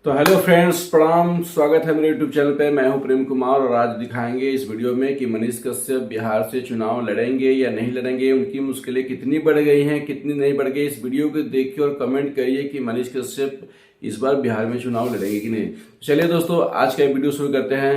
तो hello friends, प्रणाम। स्वागत है मेरे यूट्यूब चैनल पे। मैं हूं प्रेम कुमार और आज दिखाएंगे इस वीडियो में कि मनीष कश्यप बिहार से चुनाव लड़ेंगे या नहीं लड़ेंगे, उनकी मुश्किलें कितनी बढ़ गई हैं, कितनी नहीं बढ़ गई। इस वीडियो को देखिए और कमेंट करिए कि मनीष कश्यप इस बार बिहार में चुनाव लड़ेंगे कि नहीं। चलिए दोस्तों, आज का वीडियो शुरू करते हैं।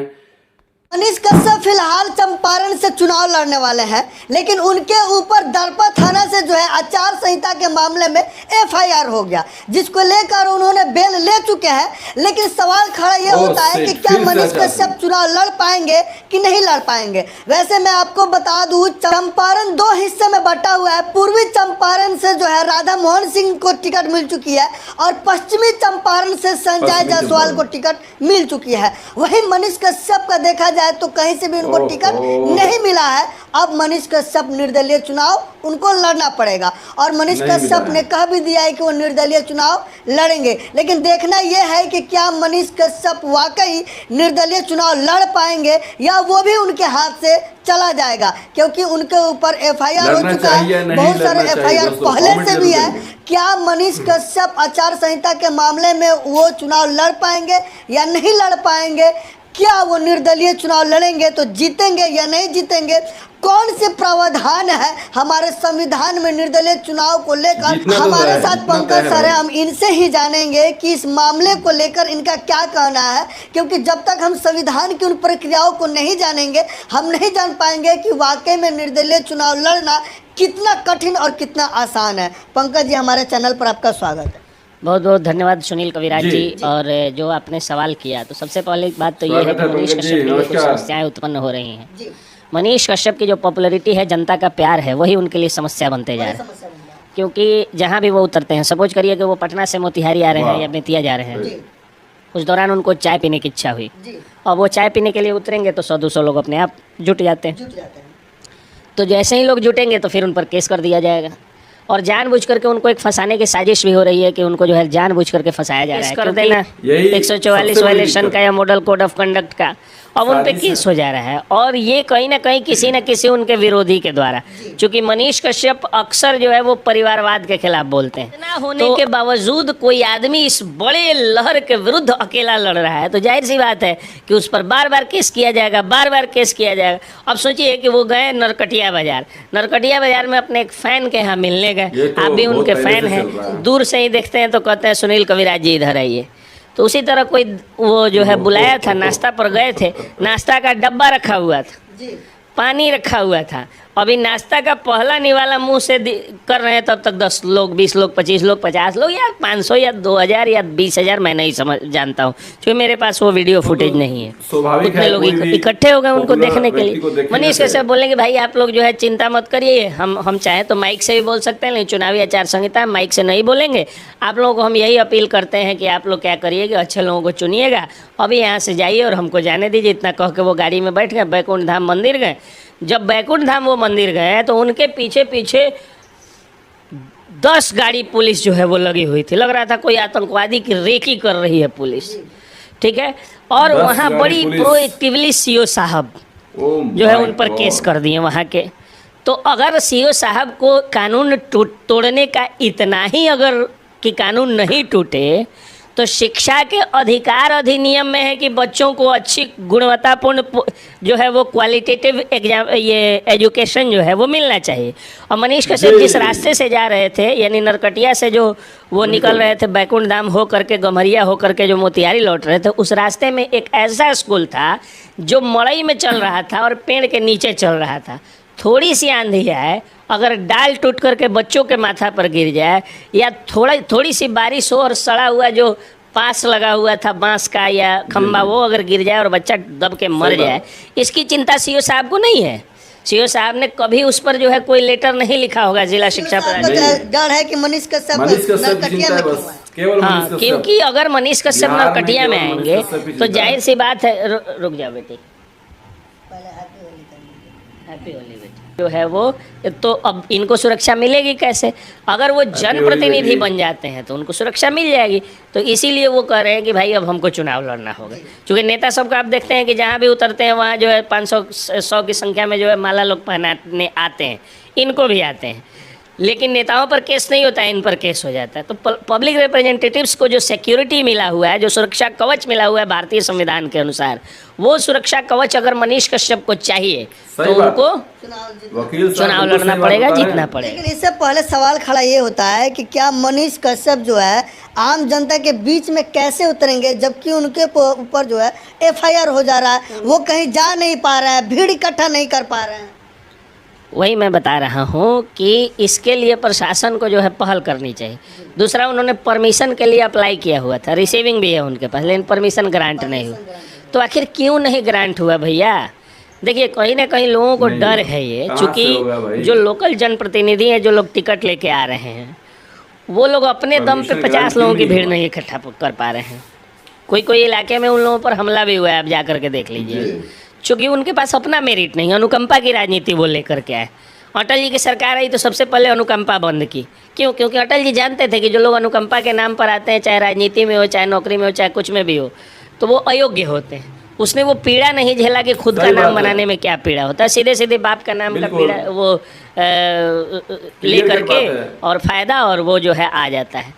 मनीष कश्यप फिलहाल चंपारण से चुनाव लड़ने वाले हैं, लेकिन उनके ऊपर दरपा थाना से जो है आचार संहिता के मामले में एफआईआर हो गया, जिसको लेकर उन्होंने बेल ले चुके हैं। लेकिन सवाल खड़ा ये होता है कि क्या मनीष कश्यप चुनाव लड़ पाएंगे कि नहीं लड़ पाएंगे। वैसे मैं आपको बता दूं, चंपारण दो हिस्से में बटा हुआ है। पूर्वी चंपारण से जो है राधा मोहन सिंह को टिकट मिल चुकी है और पश्चिमी चंपारण से संजय जायसवाल को टिकट मिल चुकी है। वहीं मनीष कश्यप का देखा जाए तो कहीं से भी उनको टिकट नहीं मिला है। अब मनीष कश्यप निर्दलीय चुनाव उनको लड़ना पड़ेगा और मनीष कश्यप ने कह भी दिया है कि वो निर्दलीय चुनाव लड़ेंगे। लेकिन देखना यह है कि क्या मनीष कश्यप वाकई निर्दलीय चुनाव लड़ पाएंगे या वो भी उनके हाथ से चला जाएगा, क्योंकि उनके ऊपर एफआईआर हो चुका है। बहुत सारे एफआईआर पहले से भी है। क्या मनीष कश्यप आचार संहिता के मामले में वो चुनाव लड़ पाएंगे या नहीं लड़ पाएंगे, क्या वो निर्दलीय चुनाव लड़ेंगे तो जीतेंगे या नहीं जीतेंगे, कौन से प्रावधान है हमारे संविधान में निर्दलीय चुनाव को लेकर। हमारे साथ पंकज सर है, हम इनसे ही जानेंगे कि इस मामले को लेकर इनका क्या कहना है, क्योंकि जब तक हम संविधान की उन प्रक्रियाओं को नहीं जानेंगे हम नहीं जान पाएंगे कि वाकई में निर्दलीय चुनाव लड़ना कितना कठिन और कितना आसान है। पंकज जी, हमारे चैनल पर आपका स्वागत है। बहुत बहुत धन्यवाद सुनील कविराज जी। और जो आपने सवाल किया, तो सबसे पहले बात तो ये है कि मनीष कश्यप के लिए कुछ समस्याएं उत्पन्न हो रही हैं। मनीष कश्यप की जो पॉपुलैरिटी है, जनता का प्यार है, वही उनके लिए समस्या बनते जा रहा है। क्योंकि जहाँ भी वो उतरते हैं, सपोज करिए कि वो पटना से मोतिहारी आ रहे हैं या बेतिया जा रहे हैं, उस दौरान उनको चाय पीने की इच्छा हुई और वो चाय पीने के लिए उतरेंगे तो 100-200 लोग अपने आप जुट जाते हैं। तो जैसे ही लोग जुटेंगे तो फिर उन पर केस कर दिया जाएगा और जानबूझ करके उनको एक फंसाने की साजिश भी हो रही है कि उनको जो है जानबूझ करके फंसाया जा रहा है। कर देना 144 वायलेशन का या मॉडल कोड ऑफ कंडक्ट का, अब उन पे केस हो जा रहा है। और ये कहीं ना कहीं किसी न किसी उनके विरोधी के द्वारा, क्योंकि मनीष कश्यप अक्सर जो है वो परिवारवाद के खिलाफ बोलते हैं। इतना होने के बावजूद कोई आदमी इस बड़े लहर के विरुद्ध अकेला लड़ रहा है, तो जाहिर सी बात है कि उस पर बार बार केस किया जाएगा, बार बार केस किया जाएगा। अब सोचिए कि वो गए नरकटिया बाजार में अपने एक फैन के यहाँ मिलने गए। आप भी उनके फैन हैं, दूर से ही देखते हैं तो कहते हैं सुनील कविराज जी इधर आइए। तो उसी तरह कोई वो जो है बुलाया था, नाश्ता पर गए थे, नाश्ता का डब्बा रखा हुआ था, पानी रखा हुआ था। अभी नाश्ता का पहला निवाला मुंह से कर रहे हैं, तब तक 10 लोग, 20 लोग, 25 लोग, 50 लोग या 500 या 2000 या 20,000, मैं नहीं समझ जानता हूँ, क्योंकि मेरे पास वो वीडियो फुटेज नहीं है। उतने लोग इकट्ठे हो गए उनको देखने के लिए। मनीष कश्यप बोलेंगे भाई आप लोग जो है चिंता मत करिए, हम चाहें तो माइक से भी बोल सकते हैं, लेकिन चुनावी आचार संहिता माइक से नहीं बोलेंगे। आप लोगों को हम यही अपील करते हैं कि आप लोग क्या करिए कि अच्छे लोगों को चुनिएगा, अभी यहाँ से जाइए और हमको जाने दीजिए। इतना कह के वो गाड़ी में बैठ गए, बैकुंठ धाम मंदिर गए। जब बैकुंठ धाम वो मंदिर गए तो उनके पीछे पीछे 10 गाड़ी पुलिस जो है वो लगी हुई थी। लग रहा था कोई आतंकवादी की रेकी कर रही है पुलिस, ठीक है। और वहाँ बड़ी प्रोएक्टिवली सीओ साहब जो है उन पर केस कर दिए वहाँ के। तो अगर सीओ साहब को कानून तोड़ने का इतना ही अगर कि कानून नहीं टूटे, तो शिक्षा के अधिकार अधिनियम में है कि बच्चों को अच्छी गुणवत्तापूर्ण जो है वो क्वालिटेटिव एग्जाम ये एजुकेशन जो है वो मिलना चाहिए। और मनीष कश्यप जिस रास्ते से जा रहे थे, यानी नरकटिया से जो वो निकल रहे थे बैकुंठ धाम हो करके, गम्हरिया हो करके जो मोतिहारी लौट रहे थे, उस रास्ते में एक ऐसा स्कूल था जो मड़ई में चल रहा था और पेड़ के नीचे चल रहा था। थोड़ी सी आंधी आए, अगर डाल टूट करके बच्चों के माथा पर गिर जाए, या थोड़ी सी बारिश हो और सड़ा हुआ जो पास लगा हुआ था बांस का या खंबा, वो अगर गिर जाए और बच्चा दब के मर जाए, इसकी चिंता सीओ साहब को नहीं है। सीओ साहब ने कभी उस पर जो है कोई लेटर नहीं लिखा होगा जिला शिक्षा डर है कि मनीष कश्यप नरकटिया में। हाँ, क्योंकि अगर मनीष कश्यप नरकटिया में आएंगे तो जाहिर सी बात है, रुक जाओ बेटी, हैप्पी होली बेटी जो है वो, तो अब इनको सुरक्षा मिलेगी कैसे? अगर वो जनप्रतिनिधि बन जाते हैं तो उनको सुरक्षा मिल जाएगी। तो इसीलिए वो कह रहे हैं कि भाई अब हमको चुनाव लड़ना होगा। क्योंकि नेता सबका आप देखते हैं कि जहाँ भी उतरते हैं वहाँ जो है 500-100 की संख्या में जो है माला लोग पहनाने आते हैं, इनको भी आते हैं। लेकिन नेताओं पर केस नहीं होता है, इन पर केस हो जाता है। तो पब्लिक रिप्रेजेंटेटिव्स को जो सिक्योरिटी मिला हुआ है, जो सुरक्षा कवच मिला हुआ है भारतीय संविधान के अनुसार, वो सुरक्षा कवच अगर मनीष कश्यप को चाहिए तो उनको चुनाव लड़ना पड़ेगा, जीतना पड़ेगा। लेकिन इससे पहले सवाल खड़ा ये होता है कि क्या मनीष कश्यप जो है आम जनता के बीच में कैसे उतरेंगे, जबकि उनके ऊपर जो है FIR हो जा रहा है, वो कहीं जा नहीं पा रहे हैं, भीड़ इकट्ठा नहीं कर पा रहे हैं। वही मैं बता रहा हूँ कि इसके लिए प्रशासन को जो है पहल करनी चाहिए। दूसरा, उन्होंने परमिशन के लिए अप्लाई किया हुआ था, रिसीविंग भी है उनके पास, लेकिन परमिशन ग्रांट नहीं हुआ। तो आखिर क्यों नहीं ग्रांट हुआ भैया? देखिए, कहीं ना कहीं लोगों को डर है ये, चूँकि जो लोकल जनप्रतिनिधि हैं, जो लोग टिकट लेके आ रहे हैं, वो लोग अपने दम पे 50 लोगों की भीड़ नहीं इकट्ठा कर पा रहे हैं। कोई इलाके में उन लोगों पर हमला भी हुआ है, आप जा करके देख लीजिए। चूँकि उनके पास अपना मेरिट नहीं, अनुकंपा की राजनीति वो लेकर के आए। अटल जी की सरकार आई तो सबसे पहले अनुकंपा बंद की। क्यों? क्योंकि अटल जी जानते थे कि जो लोग अनुकंपा के नाम पर आते हैं, चाहे राजनीति में हो, चाहे नौकरी में हो, चाहे कुछ में भी हो, तो वो अयोग्य होते हैं। उसने वो पीड़ा नहीं झेला कि खुद का नाम बनाने में क्या पीड़ा होता है। सीधे सीधे बाप का नाम का पीड़ा वो ले करके और फायदा, और वो जो है आ जाता है।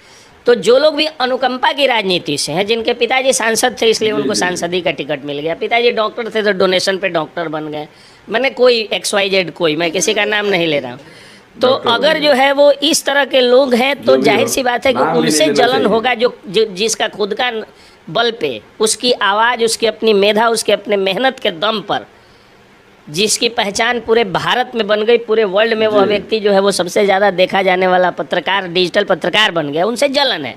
तो जो लोग भी अनुकंपा की राजनीति से हैं, जिनके पिताजी सांसद थे इसलिए उनको सांसदी का टिकट मिल गया, पिताजी डॉक्टर थे तो डोनेशन पे डॉक्टर बन गए, मैंने कोई XYZ कोई, मैं किसी का नाम नहीं ले रहा हूँ। तो अगर जो है वो इस तरह के लोग हैं तो जाहिर सी बात है कि उनसे जलन होगा, जो जिसका खुद का बल पे, उसकी आवाज़, उसकी अपनी मेधा, उसके अपने मेहनत के दम पर जिसकी पहचान पूरे भारत में बन गई, पूरे वर्ल्ड में वह व्यक्ति जो है वो सबसे ज़्यादा देखा जाने वाला पत्रकार, डिजिटल पत्रकार बन गया, उनसे जलन है।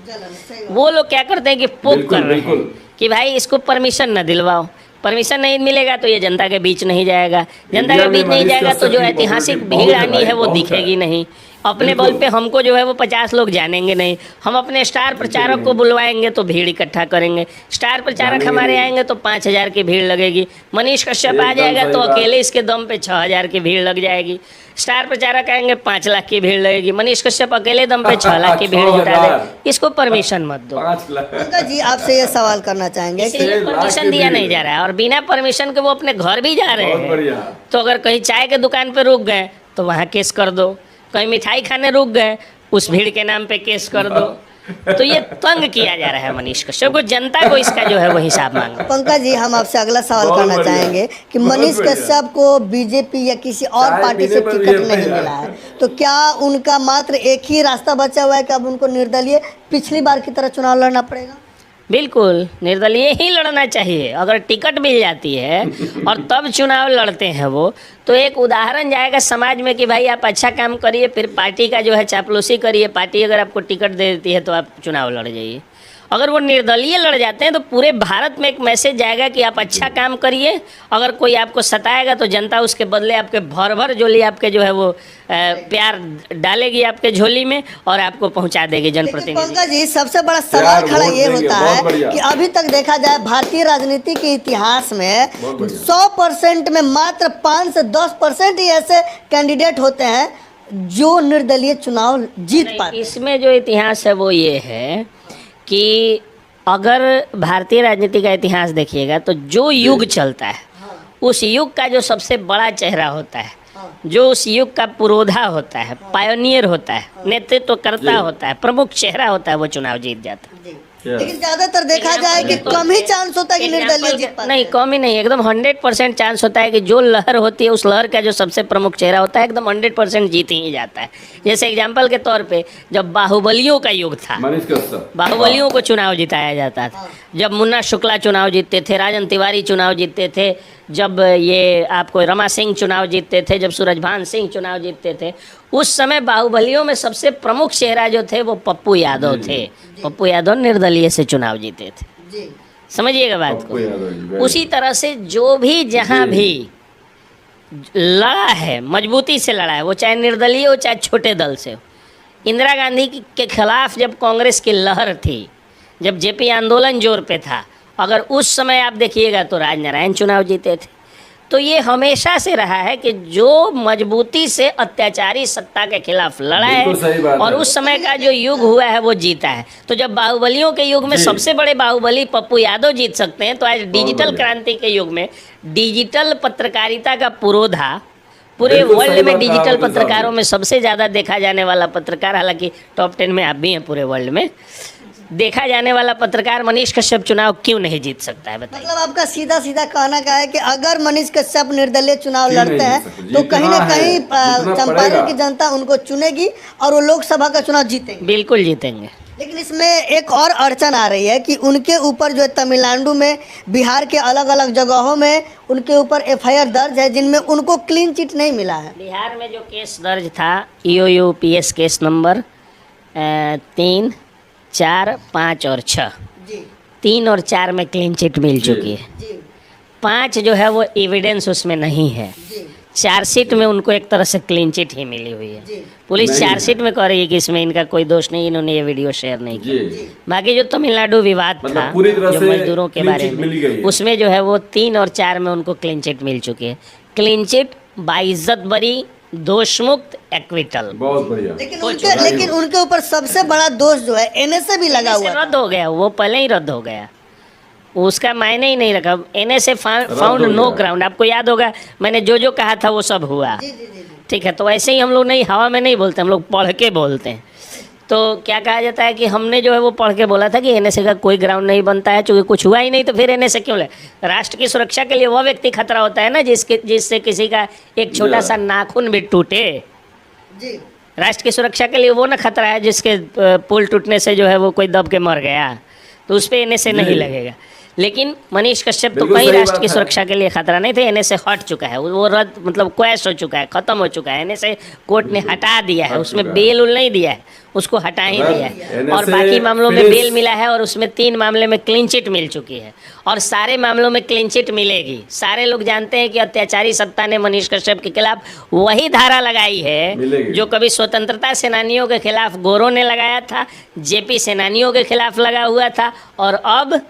वो लोग क्या करते हैं कि पोक कर रहे हैं कि भाई इसको परमिशन न दिलवाओ, परमिशन नहीं मिलेगा तो ये जनता के बीच नहीं जाएगा, जनता के बीच नहीं जाएगा तो जो ऐतिहासिक भीड़ आनी है वो दिखेगी नहीं। अपने बल पे हमको जो है वो 50 लोग जानेंगे नहीं, हम अपने स्टार प्रचारक को बुलवाएंगे तो भीड़ इकट्ठा करेंगे, स्टार प्रचारक हमारे आएंगे तो 5000 की भीड़ लगेगी, मनीष कश्यप आ जाएगा तो अकेले इसके दम पे 6000 की भीड़ लग जाएगी, स्टार प्रचारक आएंगे 5 लाख की भीड़ लगेगी, मनीष कश्यप अकेले दम पे 6 लाख की भीड़ जुटा दे। इसको परमिशन मत दो। पंकज जी, आपसे ये सवाल करना चाहेंगे कि परमिशन दिया नहीं जा रहा है, और बिना परमिशन के वो अपने घर भी जा रहे हैं। तो अगर कहीं चाय के दुकान पे रुक गए तो वहाँ केस कर दो, कहीं मिठाई खाने रुक गए उस भीड़ के नाम पे केस कर दो। तो ये तंग किया जा रहा है मनीष कश्यप को, जनता को इसका जो है वो हिसाब मांगो। पंकज जी, हम आपसे अगला सवाल करना चाहेंगे कि मनीष कश्यप को बीजेपी या किसी और पार्टी से टिकट नहीं मिला है, तो क्या उनका मात्र एक ही रास्ता बचा हुआ है कि अब उनको निर्दलीय पिछली बार की तरह चुनाव लड़ना पड़ेगा? बिल्कुल, निर्दलीय ही लड़ना चाहिए। अगर टिकट मिल जाती है और तब चुनाव लड़ते हैं वो, तो एक उदाहरण जाएगा समाज में कि भाई आप अच्छा काम करिए, फिर पार्टी का जो है चापलूसी करिए, पार्टी अगर आपको टिकट दे देती है तो आप चुनाव लड़ जाइए। अगर वो निर्दलीय लड़ जाते हैं तो पूरे भारत में एक मैसेज जाएगा कि आप अच्छा काम करिए, अगर कोई आपको सताएगा तो जनता उसके बदले आपके भर भर झोली आपके जो है वो प्यार डालेगी आपके झोली में और आपको पहुंचा देगी जनप्रतिनिधि। पंकज जी, सबसे बड़ा सवाल खड़ा ये होता है कि अभी तक देखा जाए भारतीय राजनीति के इतिहास में 100% में मात्र 5 से 10% ही ऐसे कैंडिडेट होते हैं जो निर्दलीय चुनाव जीत पाते। इसमें जो इतिहास है वो ये है कि अगर भारतीय राजनीति का इतिहास देखिएगा तो जो युग चलता है उस युग का जो सबसे बड़ा चेहरा होता है, जो उस युग का पुरोधा होता है, पायोनियर होता है, नेतृत्वकर्ता होता है, प्रमुख चेहरा होता है, वो चुनाव जीत जाता है। लेकिन ज्यादातर देखा जाए कि कम ही चांस होता है कि निर्दलीय जीत पाते। नहीं, कम ही नहीं, एकदम 100% चांस होता है कि जो लहर होती है उस लहर का जो सबसे प्रमुख चेहरा होता है एकदम 100% जीत ही जाता है। जैसे एग्जांपल के तौर पे जब बाहुबलियों का युग था, बाहुबलियों को चुनाव जिताया जाता था, जब मुन्ना शुक्ला चुनाव जीतते थे, राजन तिवारी चुनाव जीतते थे, जब ये आपको रमा सिंह चुनाव जीतते थे, जब सूरजभान सिंह चुनाव जीतते थे, उस समय बाहुबलियों में सबसे प्रमुख चेहरा जो थे वो पप्पू यादव थे। पप्पू यादव निर्दलीय से चुनाव जीते थे, समझिएगा बात को। उसी तरह से जो भी जहाँ भी लड़ा है, मजबूती से लड़ा है, वो चाहे निर्दलीय हो चाहे छोटे दल से हो। इंदिरा गांधी के खिलाफ जब कांग्रेस की लहर थी, जब जेपी आंदोलन जोर पे था, अगर उस समय आप देखिएगा तो राजनारायण चुनाव जीते थे। तो ये हमेशा से रहा है कि जो मजबूती से अत्याचारी सत्ता के खिलाफ लड़ा है और उस समय का जो युग हुआ है वो जीता है। तो जब बाहुबलियों के युग में सबसे बड़े बाहुबली पप्पू यादव जीत सकते हैं, तो आज डिजिटल क्रांति के युग में डिजिटल पत्रकारिता का पुरोधा पूरे बिल्कुल वर्ल्ड सही में बात कहा डिजिटल आपने पत्रकारों साहब। में सबसे ज़्यादा देखा जाने वाला पत्रकार, हालांकि टॉप 10 में आप भी हैं पूरे वर्ल्ड में, देखा जाने वाला पत्रकार मनीष कश्यप चुनाव क्यों नहीं जीत सकता है, बताइए। मतलब आपका सीधा सीधा कहना क्या है कि अगर मनीष कश्यप निर्दलीय चुनाव क्यों नहीं लड़ते जीत हैं सकते? तो जीतना कहीं ना है, कहीं जीतना पड़ेगा। चंपारण की जनता उनको चुनेगी और वो लोकसभा का चुनाव जीतेंगे। बिल्कुल जीतेंगे। लेकिन इसमें एक और अड़चन आ रही है कि उनके ऊपर जो है तमिलनाडु में, बिहार के अलग अलग जगहों में उनके ऊपर एफआईआर दर्ज है जिनमें उनको क्लीन चिट नहीं मिला है। बिहार में जो केस दर्ज था EOUPS केस नंबर 3, 4, 5 और 6, जी 3 और 4 में क्लीन चिट मिल जी। चुकी है। जी 5 जो है वो एविडेंस उसमें नहीं है। जी चार्जशीट में उनको एक तरह से क्लीन चिट ही मिली हुई है। जी पुलिस नहीं चार्जशीट में कह रही है कि इसमें इनका कोई दोष नहीं, इन्होंने ये वीडियो शेयर नहीं जी किया। बाकी जो तमिलनाडु विवाद मतलब था पूरी तरह जो से मजदूरों के clean बारे चिट मिली में, गई है। उसमें जो है वो 3 और 4 में उनको क्लीन चिट मिल चुकी है। क्लीन चिट, बाइज्जत बरी, दोष मुक्त, एक्विटल। बहुत बढ़िया। लेकिन उनके ऊपर सबसे बड़ा दोष जो है एनएसए भी लगा हुआ है। रद्द हो गया, वो पहले ही रद्द हो गया, उसका मायने ही नहीं रखा। NSA फाउंड हो नो गया। ग्राउंड। आपको याद होगा मैंने जो जो कहा था वो सब हुआ। जी जी जी ठीक है, तो ऐसे ही हम लोग नहीं हवा में नहीं बोलते, हम लोग पढ़ के बोलते हैं। तो क्या कहा जाता है कि हमने जो है वो पढ़ के बोला था कि NSA का कोई ग्राउंड नहीं बनता है, चूँकि कुछ हुआ ही नहीं तो फिर NSA क्यों ले। राष्ट्र की सुरक्षा के लिए वह व्यक्ति खतरा होता है ना जिससे किसी का एक छोटा सा नाखून भी टूटे। जी राष्ट्र की सुरक्षा के लिए वो ना खतरा है जिसके पुल टूटने से जो है वो कोई दब के मर गया, तो उस पर NSA नहीं लगेगा। लेकिन मनीष कश्यप तो बिल्कुल कहीं सही राष्ट्र बात की है। सुरक्षा के लिए खतरा नहीं थे। NSA हट चुका है, वो रद्द मतलब क्वैश हो चुका है, खत्म हो चुका है। NSA कोर्ट ने हटा दिया है, हट उसमें चुका है। बेल उल नहीं दिया है, उसको हटा ही रद्द। दिया है। NSA और बाकी मामलों में फिनिश। बेल मिला है और उसमें 3 मामले में क्लीन चिट मिल चुकी है और सारे मामलों में क्लीन चिट मिलेगी। सारे लोग जानते हैं कि अत्याचारी सत्ता ने मनीष कश्यप के खिलाफ वही धारा लगाई है मिलेगी। जो कभी स्वतंत्रता सेनानियों के खिलाफ गोरों ने लगाया था, जेपी सेनानियों के खिलाफ लगा हुआ था और अब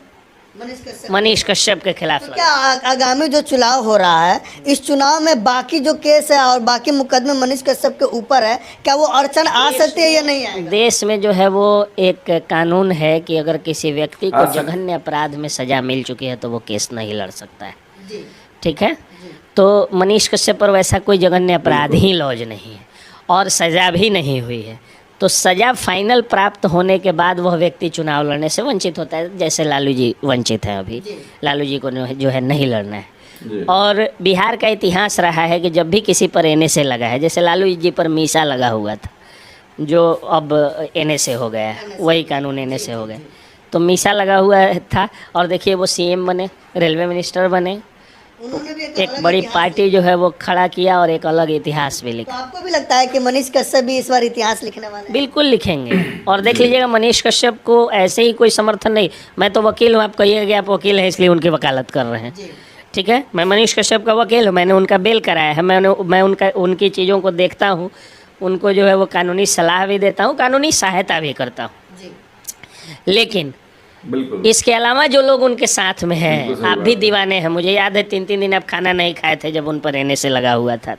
मनीष कश्यप के खिलाफ तो लगा। क्या आगामी जो चुनाव हो रहा है, इस चुनाव में बाकी जो केस है और बाकी मुकदमे मनीष कश्यप के ऊपर है, क्या वो अड़चन आ सकती है या नहीं आएगा? देश में जो है वो एक कानून है कि अगर किसी व्यक्ति को अच्छा। जघन्य अपराध में सजा मिल चुकी है तो वो केस नहीं लड़ सकता है। जी ठीक है, तो मनीष कश्यप पर वैसा कोई जघन्य अपराध ही लॉज नहीं है और सजा भी नहीं हुई है। तो सजा फाइनल प्राप्त होने के बाद वह व्यक्ति चुनाव लड़ने से वंचित होता है, जैसे लालू जी वंचित हैं अभी। लालू जी को जो है नहीं लड़ना है। जी। और बिहार का इतिहास रहा है कि जब भी किसी पर NSA लगा है, जैसे लालू जी पर मीसा लगा हुआ था जो अब NSA हो गया है, वही कानून NSA हो गया। तो मीसा लगा हुआ था और देखिए वो CM बने, रेलवे मिनिस्टर बने, उन्होंने भी एक अलग बड़ी इतिहास पार्टी जो है वो खड़ा किया और एक अलग इतिहास भी तो लिखा। आपको भी लगता है कि मनीष कश्यप भी इस बार इतिहास लिखने वाले हैं? बिल्कुल लिखेंगे। और देख लीजिएगा मनीष कश्यप को ऐसे ही कोई समर्थन नहीं। मैं तो वकील हूँ, आप कहिएगा कि आप वकील हैं इसलिए उनकी वकालत कर रहे हैं। जी ठीक है, मैं मनीष कश्यप का वकील हूँ, मैंने उनका बेल कराया है, मैं उनकी चीज़ों को देखता हूँ, उनको जो है वो कानूनी सलाह भी देता हूँ, कानूनी सहायता भी करता हूँ। जी लेकिन बिल्कुल इसके अलावा जो लोग उनके साथ में बिल्कुल हैं, सही आप बात भी है। दीवाने हैं। मुझे याद है 3-3 दिन आप खाना नहीं खाए थे जब उन पर NSA लगा हुआ था।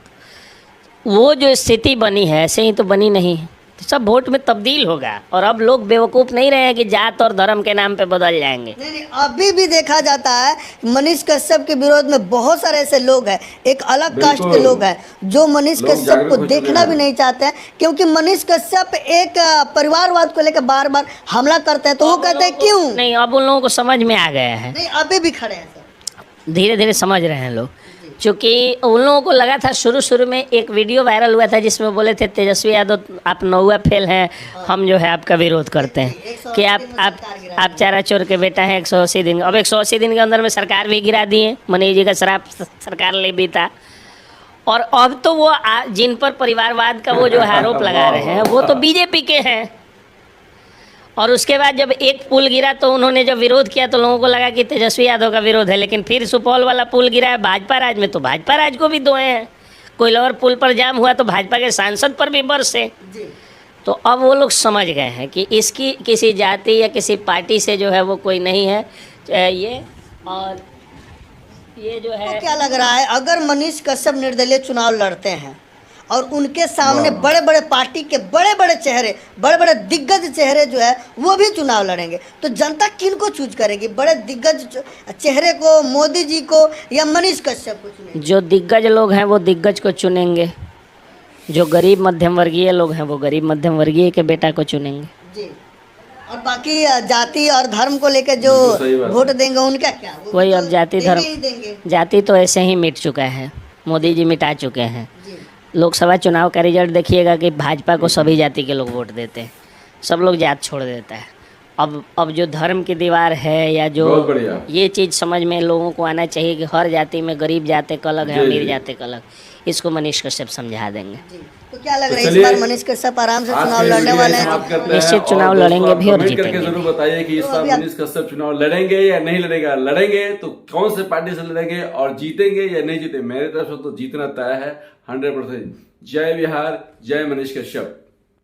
वो जो स्थिति बनी है ऐसे ही तो बनी नहीं है, तो सब वोट में तब्दील होगा। और अब लोग बेवकूफ़ नहीं रहे हैं कि जात और धर्म के नाम पे बदल जाएंगे। नहीं अभी भी देखा जाता है मनीष कश्यप के विरोध में बहुत सारे ऐसे लोग हैं, एक अलग कास्ट के बिल्कुल। लोग हैं जो मनीष लोग कश्यप जागरूक को हो चुके देखना हैं। भी नहीं चाहते हैं, क्योंकि मनीष कश्यप एक परिवारवाद को लेकर बार बार हमला करते हैं। तो वो कहते हैं क्यों नहीं, अब उन लोगों को समझ में आ गया है, नहीं, अभी भी खड़े हैं सर। धीरे धीरे समझ रहे हैं लोग। क्योंकि उन लोगों को लगा था शुरू में एक वीडियो वायरल हुआ था जिसमें बोले थे तेजस्वी यादव आप नौवा फेल हैं, हम जो है आपका विरोध करते हैं कि आप चारा चोर के बेटा हैं। 180 दिन, अब 180 दिन के अंदर में सरकार भी गिरा दिए, मनीष जी का शराब सरकार ले भी था। और अब तो वो जिन पर परिवारवाद का वो जो आरोप लगा रहे हैं वो तो बीजेपी के हैं। और उसके बाद जब एक पुल गिरा तो उन्होंने जब विरोध किया तो लोगों को लगा कि तेजस्वी यादव का विरोध है, लेकिन फिर सुपौल वाला पुल गिरा है भाजपा राज में, तो भाजपा राज को भी दोए हैं। कोई और पुल पर जाम हुआ तो भाजपा के सांसद पर भी बरसे। तो अब वो लोग समझ गए हैं कि इसकी किसी जाति या किसी पार्टी से जो है वो कोई नहीं है ये। और ये जो है क्या लग रहा है अगर मनीष कश्यप निर्दलीय चुनाव लड़ते हैं और उनके सामने बड़े बड़े पार्टी के बड़े बड़े चेहरे, बड़े बड़े दिग्गज चेहरे जो है वो भी चुनाव लड़ेंगे। तो जनता किन को चूज करेगी, बड़े दिग्गज चेहरे को, मोदी जी को, या मनीष कश्यप को चुनेगी? जो दिग्गज लोग हैं वो दिग्गज को चुनेंगे, जो गरीब मध्यम वर्गीय लोग हैं वो गरीब मध्यम वर्गीय के बेटा को चुनेंगे जी। और बाकी जाति और धर्म को लेकर जो वोट देंगे उनका क्या? कोई अब जाति धर्म, देंगे। जाति तो ऐसे ही मिट चुका है, मोदी जी मिटा चुके हैं। लोकसभा चुनाव का रिजल्ट देखिएगा कि भाजपा को सभी जाति के लोग वोट देते हैं, सब लोग जात छोड़ देता है। अब जो धर्म की दीवार है या जो ये चीज़ समझ में लोगों को आना चाहिए कि हर जाति में गरीब जाति का अलग है, अमीर जाति का अलग, इसको मनीष कश्यप समझा देंगे। तो क्या लग रहा है इस बार मनीष कश्यप आराम से चुनाव लड़ने वाले हैं? निश्चित चुनाव लड़ेंगे भी और जीतेंगे। जरूर बताइए कि इस बार मनीष कश्यप चुनाव लड़ेंगे या नहीं लड़ेगा, लड़ेंगे तो कौन से पार्टी से लड़ेंगे और जीतेंगे या नहीं जीते। मेरे तरफ से तो जीतना तय है 100%। जय बिहार, जय मनीष कश्यप।